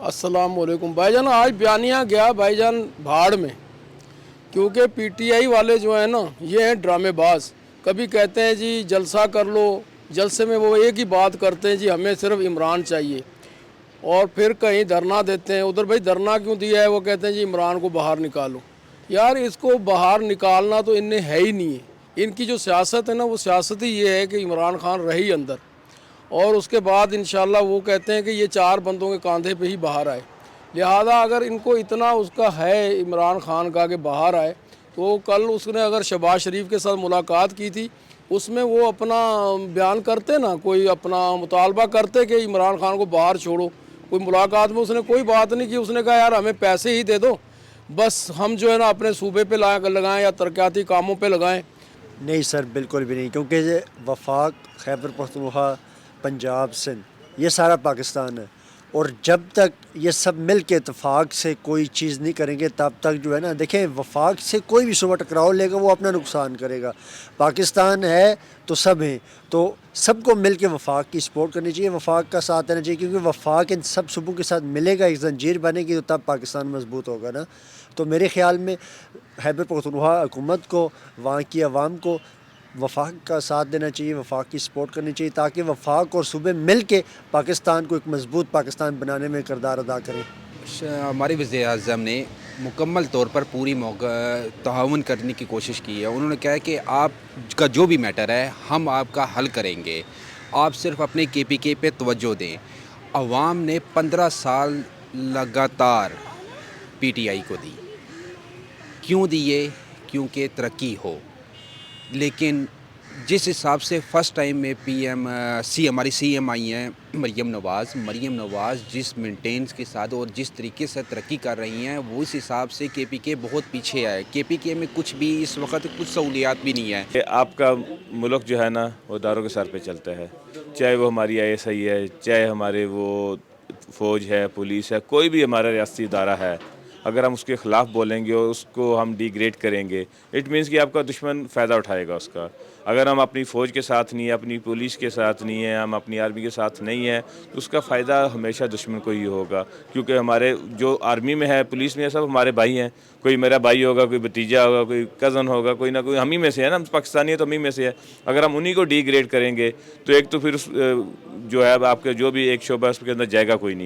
अस्सलाम वालेकुम भाईजान। आज बयानिया गया भाईजान भाड़ में, क्योंकि पीटीआई वाले जो है ना ये हैं ड्रामेबाज। कभी कहते हैं जी जलसा कर लो, जलसे में वो एक ही बात करते हैं जी हमें सिर्फ इमरान चाहिए, और फिर कहीं धरना देते हैं। उधर भाई धरना क्यों दिया है, वो कहते हैं जी इमरान को बाहर निकालो। यार इसको बाहर निकालना तो इनने है ही नहीं है। इनकी जो सियासत है ना वो सियासत ही ये है कि इमरान खान रही अंदर, और उसके बाद इंशाल्लाह वो कहते हैं कि ये चार बंदों के कंधे पे ही बाहर आए। लिहाजा अगर इनको इतना उसका है इमरान खान का कि बाहर आए, तो कल उसने अगर शहबाज शरीफ के साथ मुलाकात की थी, उसमें वो अपना बयान करते ना, कोई अपना मुतालबा करते कि इमरान खान को बाहर छोड़ो। कोई मुलाकात में उसने कोई बात नहीं की। उसने कहा यार हमें पैसे ही दे दो, बस हम जो है ना अपने सूबे पे लगाएं या तरक्याती कामों पे लगाएं। नहीं सर, बिल्कुल भी नहीं, क्योंकि ये वफाक, खैबर पख्तूनख्वा, पंजाब, सिंध, ये सारा पाकिस्तान है। और जब तक ये सब मिल के इतफाक़ से कोई चीज़ नहीं करेंगे तब तक जो है ना, देखें, वफाक से कोई भी सुबह टकराव लेगा वो अपना नुकसान करेगा। पाकिस्तान है तो सब हैं, तो सबको मिल के वफाक की सपोर्ट करनी चाहिए, वफाक का साथ देना चाहिए, क्योंकि वफाक इन सब सूबों के साथ मिलेगा, एक जंजीर बनेगी, तो तब पाकिस्तान मजबूत होगा ना। तो मेरे ख़्याल में खैबर पख्तूनख्वा हुकूमत को, वहाँ की आवाम को वफाक का साथ देना चाहिए, वफाक की सपोर्ट करनी चाहिए, ताकि वफाक और सूबे मिल के पाकिस्तान को एक मजबूत पाकिस्तान बनाने में किरदार अदा करें। हमारे वज़ीर-ए-आज़म ने मुकम्मल तौर पर पूरी ताउन करने की कोशिश की है। उन्होंने कहा है कि आपका जो भी मैटर है हम आपका हल करेंगे, आप सिर्फ अपने केपीके पे तवज्जो दें। अवाम ने 15 साल लगातार पीटीआई को दी। क्यों दिए? क्योंकि तरक्की हो। लेकिन जिस हिसाब से फ़र्स्ट टाइम में हमारी सीएम आई हैं मरीम नवाज़ जिस मेंटेनेंस के साथ और जिस तरीके से तरक्की कर रही हैं, वो इस हिसाब से केपीके बहुत पीछे है। केपीके में कुछ भी इस वक्त कुछ सहूलियात भी नहीं है। आपका मुल्क जो है ना वो दारों के सर पे चलता है, चाहे वो हमारी आईएसआई है, चाहे हमारे वो फ़ौज है, पुलिस है, कोई भी हमारा रियासती इदारा है। अगर हम उसके ख़िलाफ़ बोलेंगे और उसको हम डिग्रेड करेंगे, इट मीन्स कि आपका दुश्मन फ़ायदा उठाएगा उसका। अगर हम अपनी फ़ौज के साथ नहीं है, अपनी पुलिस के साथ नहीं है, हम अपनी आर्मी के साथ नहीं है, तो उसका फ़ायदा हमेशा दुश्मन को ही होगा। क्योंकि हमारे जो आर्मी में है, पुलिस में है, सब हमारे भाई हैं। कोई मेरा भाई होगा, कोई भतीजा होगा, कोई कज़न होगा, कोई ना कोई हम ही में से है ना, पाकिस्तानी है तो हम ही में से है। अगर हम उन्हीं को डिग्रेड करेंगे तो एक तो फिर जो है आपके जो भी एक शोबा उसके अंदर जाएगा कोई नहीं।